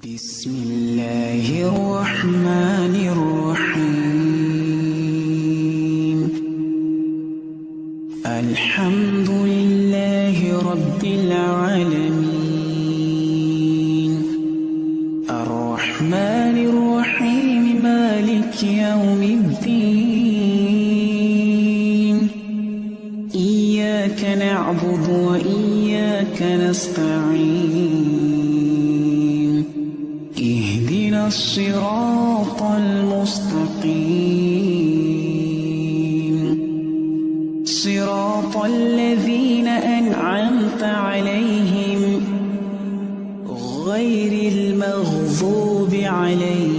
बिस्मिल्लाहिर्रहमानिर्रहीम। अल्हम्दुलिल्लाहि रब्बिल आलमीन। अर्रहमानिर्रहीम मालिकि यौमिद्दीन। इय्याका नअबुदु व इय्याका नस्तईन। اهدنا الصراط المستقيم صراط الذين أنعمت عليهم غير المغضوب عليهم